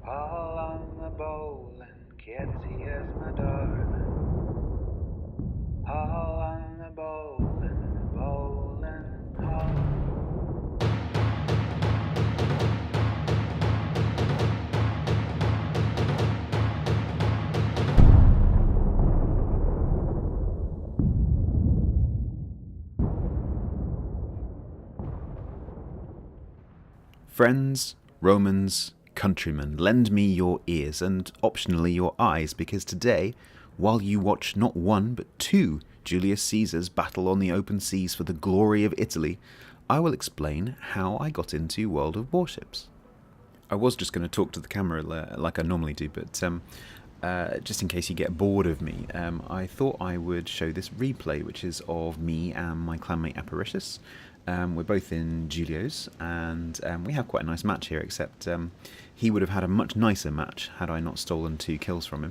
Along the bowling, Kitty is my darling. Along the bowling, bowling hall. Friends, Romans, countrymen, lend me your ears and optionally your eyes, because today, while you watch not one but two Julius Caesars battle on the open seas for the glory of Italy, I will explain how I got into World of Warships. I was just going to talk to the camera like I normally do, but just in case you get bored of me, I thought I would show this replay, which is of me and my clanmate Apparitius. We're both in Julio's, and we have quite a nice match here, except he would have had a much nicer match had I not stolen 2 kills from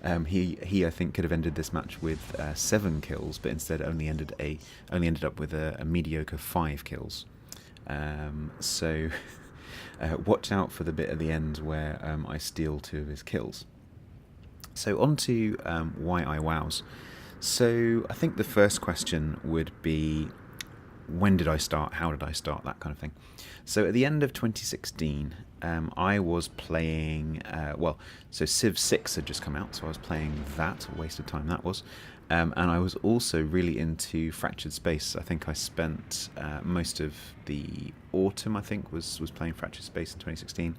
him. He I think could have ended this match with 7 kills, but instead only ended up with a mediocre 5 kills. So watch out for the bit at the end where I steal 2 of his kills. So on to why I wows. So I think the first question would be, when did I start? How did I start? That kind of thing. So at the end of 2016, I was playing, so Civ 6 had just come out, so I was playing that, a waste of time that was. And I was also really into Fractured Space. I think I spent most of the autumn, I think, was playing Fractured Space in 2016,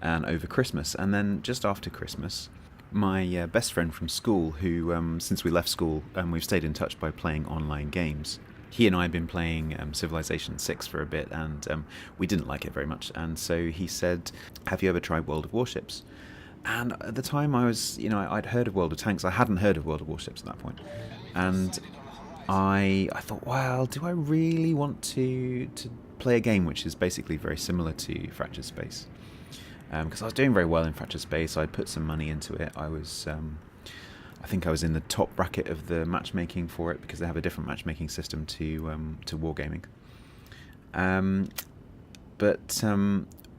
and over Christmas. And then just after Christmas, my best friend from school, who, since we left school, we've stayed in touch by playing online games. He and I had been playing Civilization 6 for a bit, and we didn't like it very much. And so he said, have you ever tried World of Warships? And at the time I was, I'd heard of World of Tanks. I hadn't heard of World of Warships at that point. And I thought, well, do I really want to play a game which is basically very similar to Fractured Space? Because I was doing very well in Fractured Space. I'd put some money into it. I think I was in the top bracket of the matchmaking for it, because they have a different matchmaking system to Wargaming. But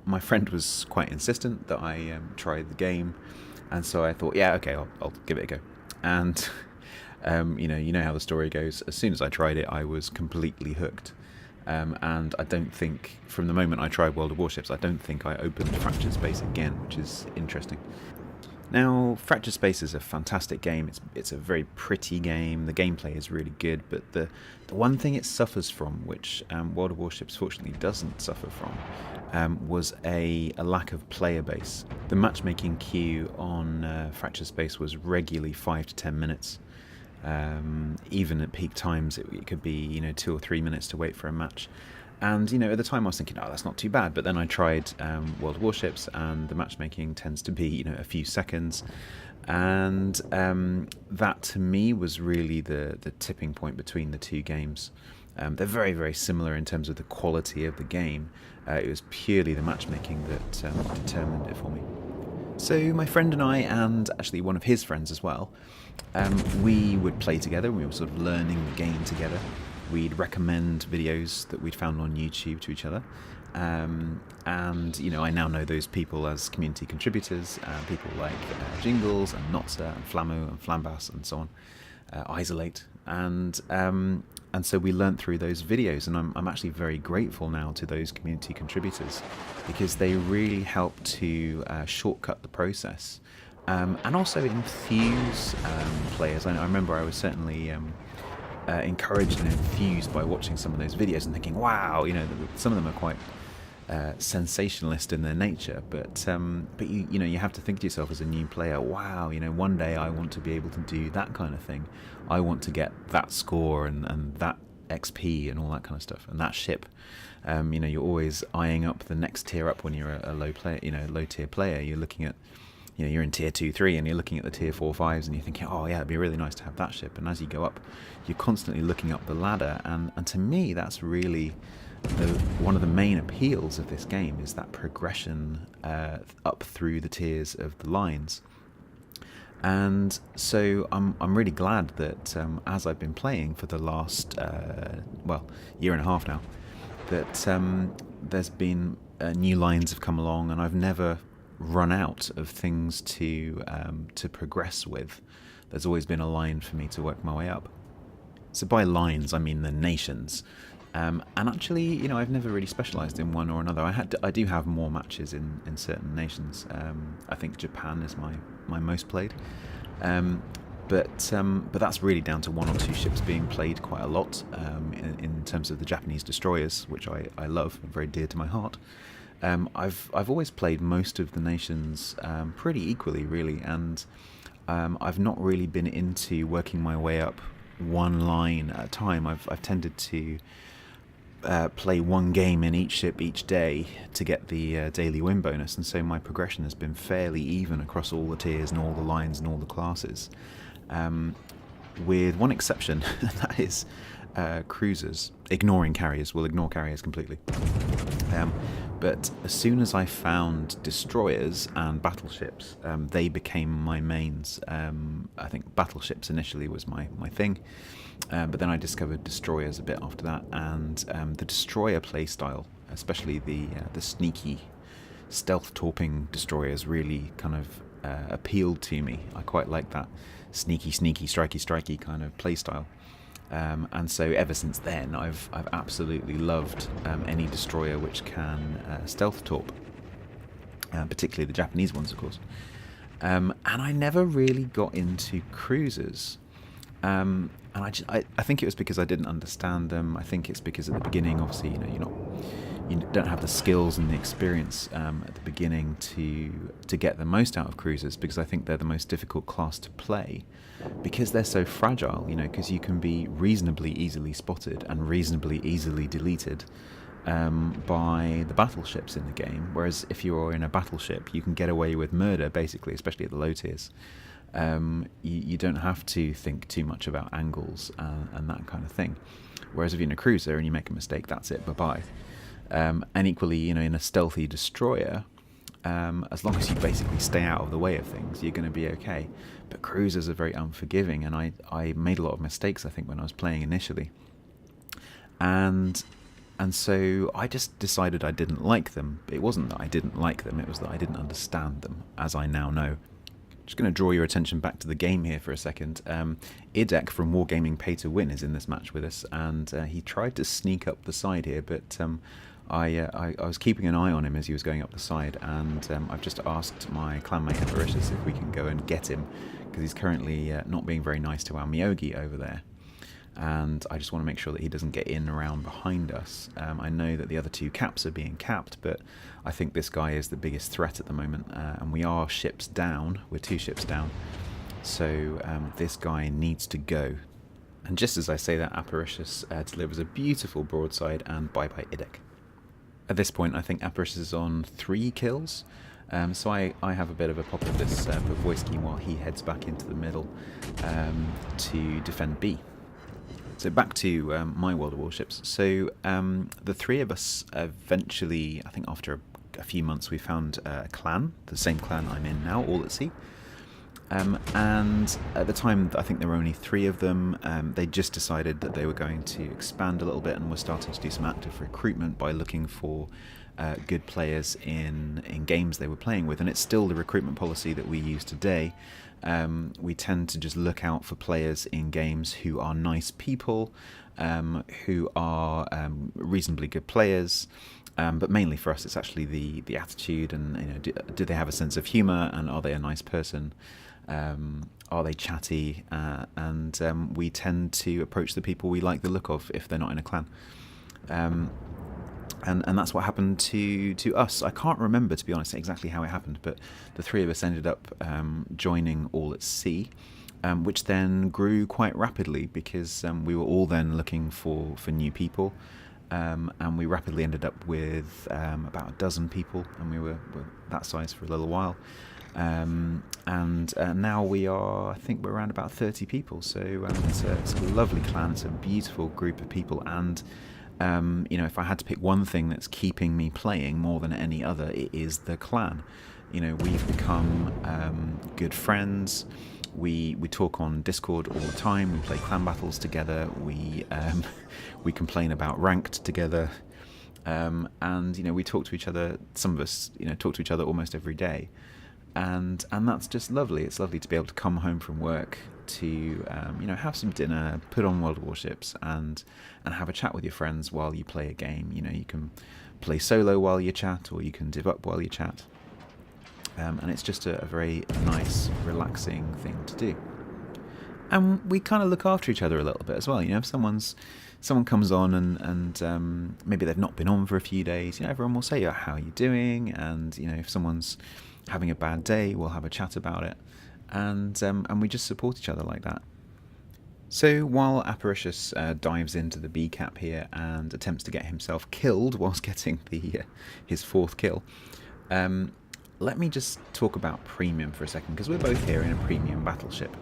my friend was quite insistent that I try the game, and so I thought, yeah, okay, I'll give it a go. And you know how the story goes. As soon as I tried it, I was completely hooked. And I don't think, from the moment I tried World of Warships, I don't think I opened Fractured Space again, which is interesting. Now, Fractured Space is a fantastic game. It's a very pretty game. The gameplay is really good, but the one thing it suffers from, which World of Warships fortunately doesn't suffer from, was a lack of player base. The matchmaking queue on Fractured Space was regularly 5 to 10 minutes. Even at peak times, it could be 2 or 3 minutes to wait for a match. And, at the time I was thinking, oh, that's not too bad. But then I tried World of Warships, and the matchmaking tends to be, a few seconds. And that, to me, was really the tipping point between the two games. They're very, very similar in terms of the quality of the game. It was purely the matchmaking that determined it for me. So my friend and I, and actually one of his friends as well, we would play together. We were sort of learning the game together. We'd recommend videos that we'd found on YouTube to each other. And, I now know those people as community contributors, people like Jingles and Notza and Flammo and Flambas and so on, Isolate. And so we learnt through those videos, and I'm actually very grateful now to those community contributors, because they really help to shortcut the process, and also enthuse players. I remember I was certainly encouraged and enthused by watching some of those videos and thinking, wow, some of them are quite sensationalist in their nature, but you have to think to yourself as a new player, wow, one day I want to be able to do that kind of thing. I want to get that score and that XP and all that kind of stuff, and that ship. You're always eyeing up the next tier up when you're a low player, low tier player. You're looking at, you're in tier 2, 3, and you're looking at the tier 4, 5s, and you're thinking, oh yeah, it'd be really nice to have that ship. And as you go up, you're constantly looking up the ladder, and to me, that's really one of the main appeals of this game, is that progression up through the tiers of the lines. And so I'm really glad that as I've been playing for the last year and a half now, that there's been new lines have come along, and I've never run out of things to progress with. There's always been a line for me to work my way up. So by lines, I mean the nations. And actually, I've never really specialised in one or another. I do have more matches in certain nations. I think Japan is my most played. But that's really down to one or two ships being played quite a lot in terms of the Japanese destroyers, which I love, very dear to my heart. I've always played most of the nations pretty equally, really, and I've not really been into working my way up one line at a time. I've tended to play one game in each ship each day to get the daily win bonus, and so my progression has been fairly even across all the tiers and all the lines and all the classes, with one exception, and that is cruisers. Ignoring carriers, we'll ignore carriers completely. But as soon as I found destroyers and battleships, they became my mains. I think battleships initially was my thing, but then I discovered destroyers a bit after that, and the destroyer playstyle, especially the sneaky, stealth-torping destroyers, really kind of appealed to me. I quite like that sneaky, strikey kind of playstyle. And so ever since then, I've absolutely loved any destroyer which can stealth torp, particularly the Japanese ones, of course. And I never really got into cruisers, and I think it was because I didn't understand them. I think it's because at the beginning, obviously, you don't have the skills and the experience at the beginning to get the most out of cruisers, because I think they're the most difficult class to play, because they're so fragile, because you can be reasonably easily spotted and reasonably easily deleted by the battleships in the game, whereas if you're in a battleship you can get away with murder, basically, especially at the low tiers. You don't have to think too much about angles and that kind of thing, whereas if you're in a cruiser and you make a mistake, that's it, bye-bye. And equally, in a stealthy destroyer, as long as you basically stay out of the way of things, you're going to be okay. But cruisers are very unforgiving, and I made a lot of mistakes, I think, when I was playing initially. And so I just decided I didn't like them. It wasn't that I didn't like them, it was that I didn't understand them, as I now know. Just going to draw your attention back to the game here for a second. Idek from Wargaming Pay to Win is in this match with us, and he tried to sneak up the side here, but I was keeping an eye on him as he was going up the side, and I've just asked my clanmate Avaricious if we can go and get him, because he's currently not being very nice to our Miyogi over there, and I just want to make sure that he doesn't get in around behind us. I know that the other two caps are being capped, but I think this guy is the biggest threat at the moment, and we are ships down. We're 2 ships down, so this guy needs to go. And just as I say that, Avaricious delivers a beautiful broadside, and bye-bye Idek. At this point, I think Avaricious is on 3 kills, so I have a bit of a pop of this voice key while he heads back into the middle to defend B. So back to my World of Warships. So the 3 of us eventually, I think after a few months, we found a clan, the same clan I'm in now, all at sea. And at the time, I think there were only 3 of them. They just decided that they were going to expand a little bit, and were starting to do some active recruitment by looking for good players in games they were playing with. And it's still the recruitment policy that we use today. We tend to just look out for players in games who are nice people, who are reasonably good players. But mainly for us, it's actually the attitude, and do they have a sense of humour, and are they a nice person? Are they chatty? And we tend to approach the people we like the look of if they're not in a clan. And that's what happened to us. I can't remember, to be honest, exactly how it happened, but the 3 of us ended up joining All at Sea, which then grew quite rapidly, because we were all then looking for new people. And we rapidly ended up with about a dozen people, and we were that size for a little while. And now we are, I think we're around about 30 people, so it's a lovely clan, it's a beautiful group of people, and if I had to pick one thing that's keeping me playing more than any other, it is the clan. We've become good friends. We talk on Discord all the time. We play clan battles together. We complain about ranked together. And we talk to each other. Some of us talk to each other almost every day, and that's just lovely. It's lovely to be able to come home from work to have some dinner, put on World of Warships, and have a chat with your friends while you play a game. You can play solo while you chat, or you can div up while you chat, and it's just a very nice, relaxing thing to do. And we kind of look after each other a little bit as well. If someone comes on and maybe they've not been on for a few days, everyone will say, how are you doing? And if someone's having a bad day, we'll have a chat about it, and we just support each other like that. So while Avaricious dives into the B cap here and attempts to get himself killed whilst getting his fourth kill, let me just talk about premium for a second, because we're both here in a premium battleship.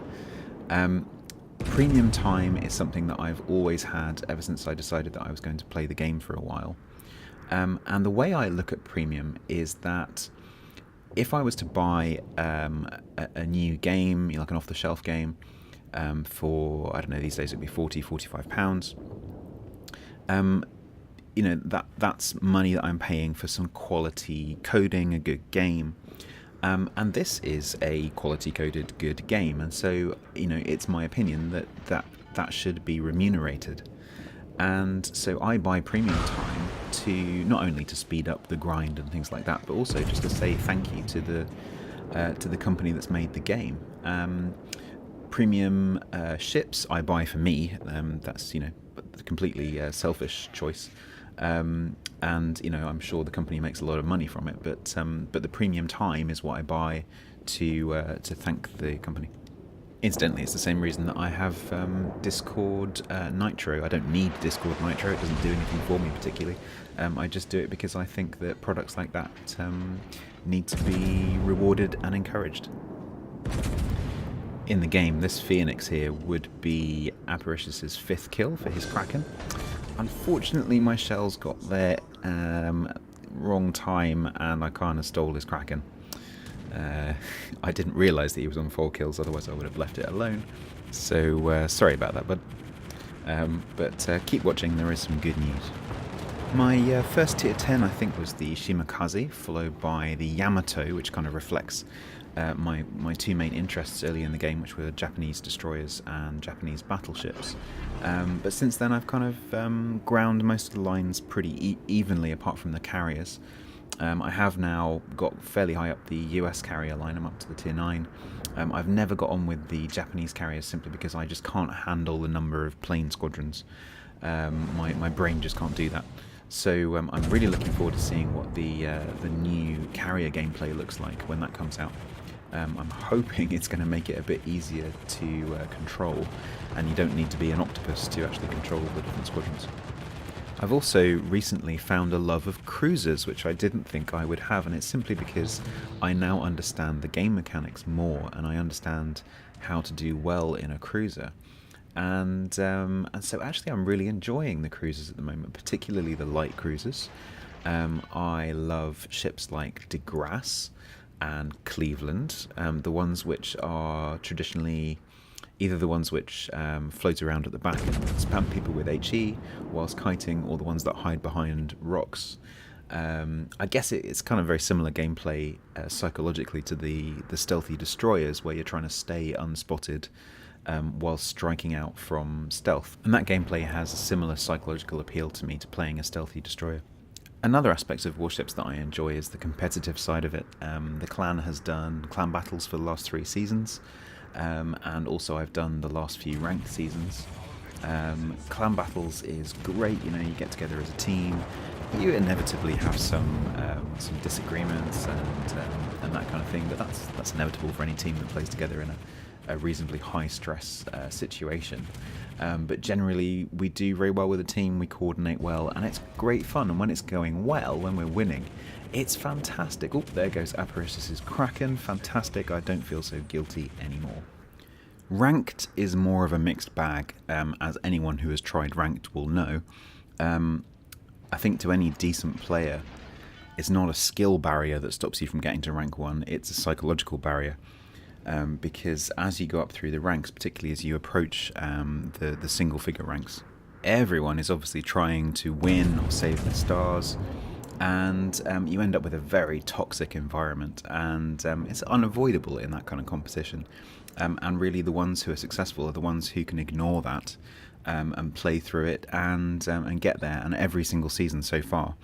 Premium time is something that I've always had ever since I decided that I was going to play the game for a while. And the way I look at premium is that if I was to buy a new game, like an off-the-shelf game, for, I don't know, these days it'd be £40-45, that's money that I'm paying for some quality coding, a good game. And this is a quality coded good game, and so it's my opinion that should be remunerated. And so I buy premium time to not only to speed up the grind and things like that, but also just to say thank you to the company that's made the game. Premium ships I buy for me. That's a completely selfish choice. And I'm sure the company makes a lot of money from it, but the premium time is what I buy to thank the company. Incidentally, it's the same reason that I have Discord Nitro. I don't need Discord Nitro; it doesn't do anything for me particularly. I just do it because I think that products like that need to be rewarded and encouraged. In the game, this Phoenix here would be Avaricious's 5th kill for his Kraken. Unfortunately, my shells got there wrong time, and I kind of stole his Kraken. I didn't realise that he was on 4 kills, otherwise I would have left it alone. So sorry about that, bud. But keep watching, there is some good news. My first tier 10, I think, was the Shimakaze, followed by the Yamato, which kind of reflects my two main interests early in the game, which were Japanese destroyers and Japanese battleships. But since then I've kind of ground most of the lines pretty evenly, apart from the carriers. I have now got fairly high up the US carrier line. I'm up to the tier 9. I've never got on with the Japanese carriers simply because I just can't handle the number of plane squadrons. My brain just can't do that. So I'm really looking forward to seeing what the new carrier gameplay looks like when that comes out. I'm hoping it's going to make it a bit easier to control, and you don't need to be an octopus to actually control the different squadrons. I've also recently found a love of cruisers, which I didn't think I would have, and it's simply because I now understand the game mechanics more, and I understand how to do well in a cruiser. And so actually I'm really enjoying the cruisers at the moment, particularly the light cruisers. I love ships like De Grasse and Cleveland, the ones which are traditionally either the ones which float around at the back and spam people with HE whilst kiting, or the ones that hide behind rocks. I guess it's kind of very similar gameplay psychologically to the stealthy destroyers, where you're trying to stay unspotted while striking out from stealth. And that gameplay has a similar psychological appeal to me to playing a stealthy destroyer. Another aspect of Warships that I enjoy is the competitive side of it. The clan has done clan battles for the last 3 seasons, and also I've done the last few ranked seasons. Clan battles is great, you get together as a team. You inevitably have some disagreements and that kind of thing, but that's inevitable for any team that plays together in a reasonably high stress situation. But generally we do very well with a team, we coordinate well, and it's great fun. And when it's going well, when we're winning, it's fantastic. Oh, there goes Avaricious's Kraken. Fantastic, I don't feel so guilty anymore. Ranked is more of a mixed bag, as anyone who has tried ranked will know. I think to any decent player, it's not a skill barrier that stops you from getting to rank 1, it's a psychological barrier. Because as you go up through the ranks, particularly as you approach the single figure ranks, everyone is obviously trying to win or save their stars, and you end up with a very toxic environment, and it's unavoidable in that kind of competition. And really, the ones who are successful are the ones who can ignore that and play through it and get there. And every single season so far,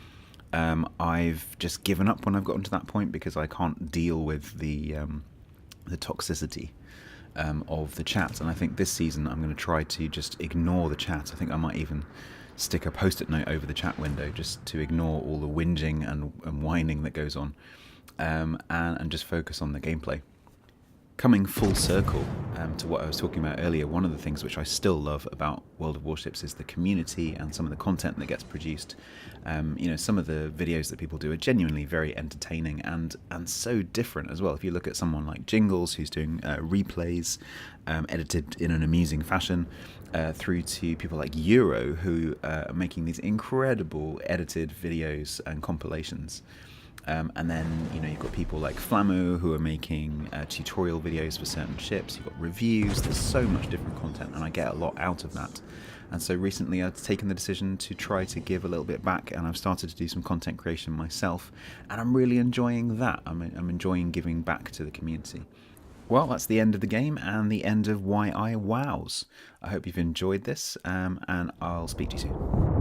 I've just given up when I've gotten to that point because I can't deal with the toxicity of the chat. And I think this season I'm going to try to just ignore the chat. I think I might even stick a post-it note over the chat window just to ignore all the whinging and whining that goes on, and just focus on the gameplay. Coming full circle to what I was talking about earlier, one of the things which I still love about World of Warships is the community and some of the content that gets produced. Some of the videos that people do are genuinely very entertaining and so different as well. If you look at someone like Jingles, who's doing replays edited in an amusing fashion, through to people like Euro, who are making these incredible edited videos and compilations. And then, you've got people like Flammo who are making tutorial videos for certain ships. You've got reviews. There's so much different content, and I get a lot out of that. And so recently I've taken the decision to try to give a little bit back, and I've started to do some content creation myself, and I'm really enjoying that. I'm enjoying giving back to the community. Well, that's the end of the game and the end of Why I Wows. I hope you've enjoyed this, and I'll speak to you soon.